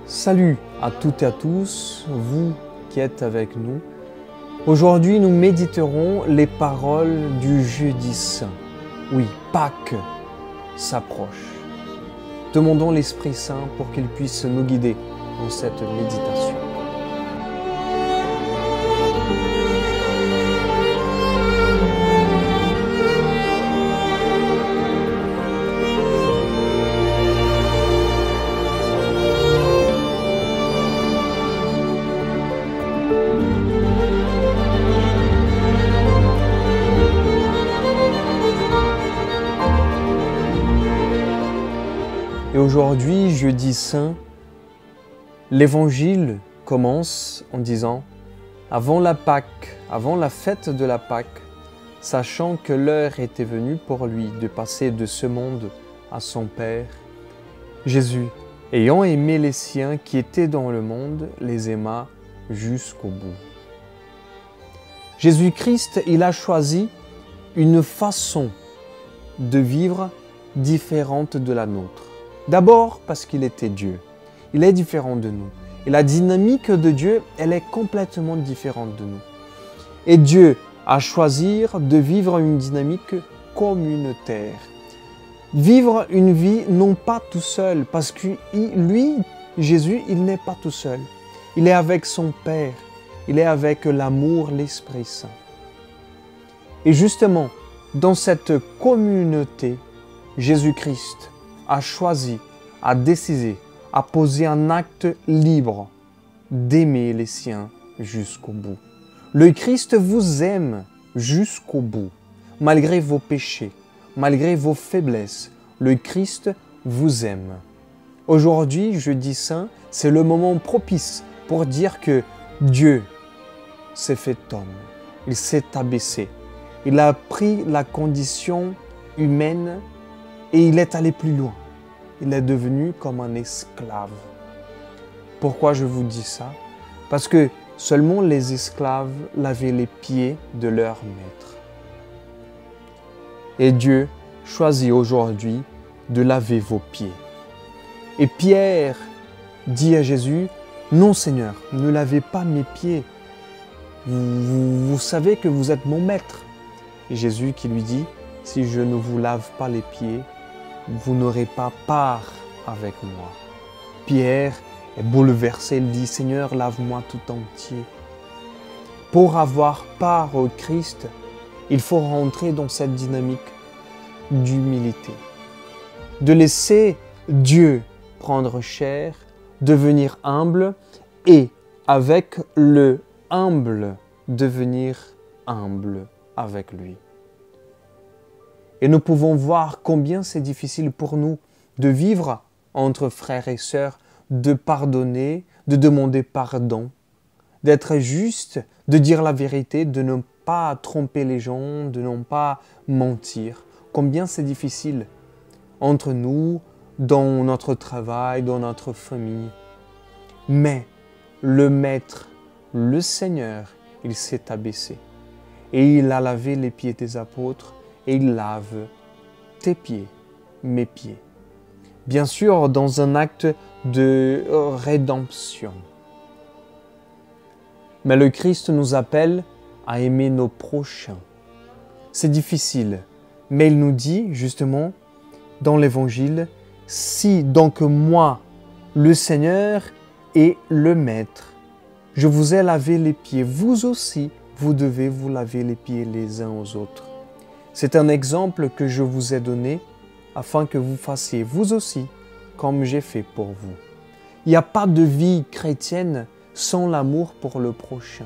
Salut à toutes et à tous, vous qui êtes avec nous. Aujourd'hui, nous méditerons les paroles du Jeudi Saint. Oui, Pâques s'approche. Demandons l'Esprit Saint pour qu'il puisse nous guider dans cette méditation. Et aujourd'hui, Jeudi Saint, l'Évangile commence en disant « Avant la Pâque, avant la fête de la Pâque, sachant que l'heure était venue pour lui de passer de ce monde à son Père, Jésus, ayant aimé les siens qui étaient dans le monde, les aima jusqu'au bout. » Jésus-Christ, il a choisi une façon de vivre différente de la nôtre. D'abord parce qu'il était Dieu. Il est différent de nous. Et la dynamique de Dieu, elle est complètement différente de nous. Et Dieu a choisi de vivre une dynamique communautaire. Vivre une vie non pas tout seul, parce que lui, Jésus, il n'est pas tout seul. Il est avec son Père. Il est avec l'amour, l'Esprit Saint. Et justement, dans cette communauté, Jésus-Christ a choisi, a décidé, a posé un acte libre d'aimer les siens jusqu'au bout. Le Christ vous aime jusqu'au bout, malgré vos péchés, malgré vos faiblesses. Le Christ vous aime. Aujourd'hui, Jeudi Saint, c'est le moment propice pour dire que Dieu s'est fait homme. Il s'est abaissé. Il a pris la condition humaine et il est allé plus loin. Il est devenu comme un esclave. Pourquoi je vous dis ça? Parce que seulement les esclaves lavaient les pieds de leur maître. Et Dieu choisit aujourd'hui de laver vos pieds. Et Pierre dit à Jésus, « Non Seigneur, ne lavez pas mes pieds. Vous savez que vous êtes mon maître. » Et Jésus qui lui dit, « Si je ne vous lave pas les pieds, vous n'aurez pas part avec moi. » Pierre est bouleversé, il dit « Seigneur, lave-moi tout entier. » Pour avoir part au Christ, il faut rentrer dans cette dynamique d'humilité, de laisser Dieu prendre chair, devenir humble et avec le humble, devenir humble avec lui. Et nous pouvons voir combien c'est difficile pour nous de vivre entre frères et sœurs, de pardonner, de demander pardon, d'être juste, de dire la vérité, de ne pas tromper les gens, de ne pas mentir. Combien c'est difficile entre nous, dans notre travail, dans notre famille. Mais le Maître, le Seigneur, il s'est abaissé et il a lavé les pieds des apôtres et il lave tes pieds, mes pieds. Bien sûr, dans un acte de rédemption. Mais le Christ nous appelle à aimer nos prochains. C'est difficile, mais il nous dit justement dans l'Évangile, « Si donc moi, le Seigneur et le Maître, je vous ai lavé les pieds, vous aussi, vous devez vous laver les pieds les uns aux autres. » C'est un exemple que je vous ai donné afin que vous fassiez vous aussi comme j'ai fait pour vous. Il n'y a pas de vie chrétienne sans l'amour pour le prochain.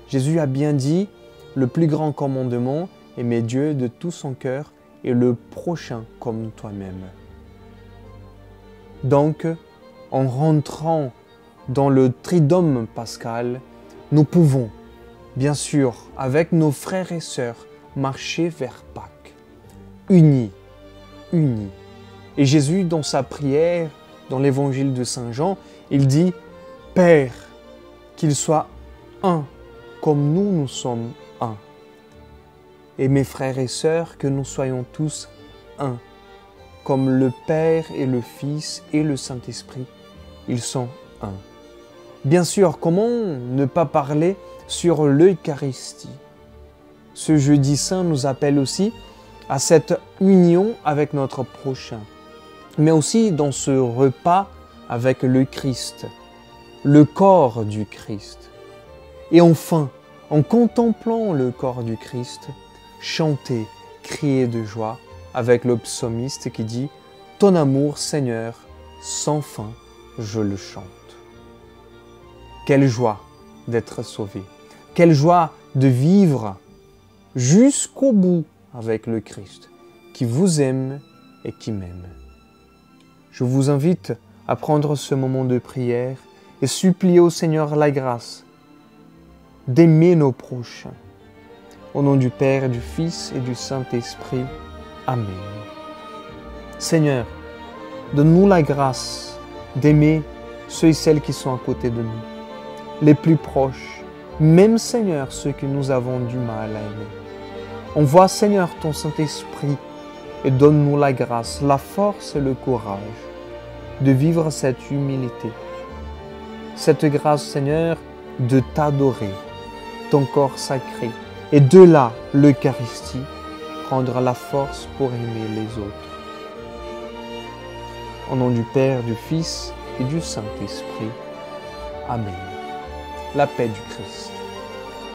Jésus a bien dit, le plus grand commandement, aimer Dieu de tout son cœur et le prochain comme toi-même. Donc, en rentrant dans le Triduum pascal, nous pouvons, bien sûr, avec nos frères et sœurs, marcher vers Pâques, unis, unis. Et Jésus, dans sa prière, dans l'évangile de Saint Jean, il dit « Père, qu'il soit un, comme nous sommes un. Et mes frères et sœurs, que nous soyons tous un, comme le Père et le Fils et le Saint-Esprit, ils sont un. Bien sûr, comment ne pas parler sur l'Eucharistie? Ce jeudi saint nous appelle aussi à cette union avec notre prochain, mais aussi dans ce repas avec le Christ, le corps du Christ. Et enfin, en contemplant le corps du Christ, chanter, crier de joie avec le psalmiste qui dit « Ton amour, Seigneur, sans fin, je le chante ». Quelle joie d'être sauvé, quelle joie de vivre jusqu'au bout avec le Christ, qui vous aime et qui m'aime. Je vous invite à prendre ce moment de prière et supplier au Seigneur la grâce d'aimer nos prochains. Au nom du Père, du Fils et du Saint-Esprit. Amen. Seigneur, donne-nous la grâce d'aimer ceux et celles qui sont à côté de nous, les plus proches, même Seigneur, ceux que nous avons du mal à aimer. Envoie Seigneur ton Saint-Esprit et donne-nous la grâce, la force et le courage de vivre cette humilité. Cette grâce Seigneur de t'adorer, ton corps sacré, et de là l'Eucharistie, prendre la force pour aimer les autres. Au nom du Père, du Fils et du Saint-Esprit. Amen. La paix du Christ.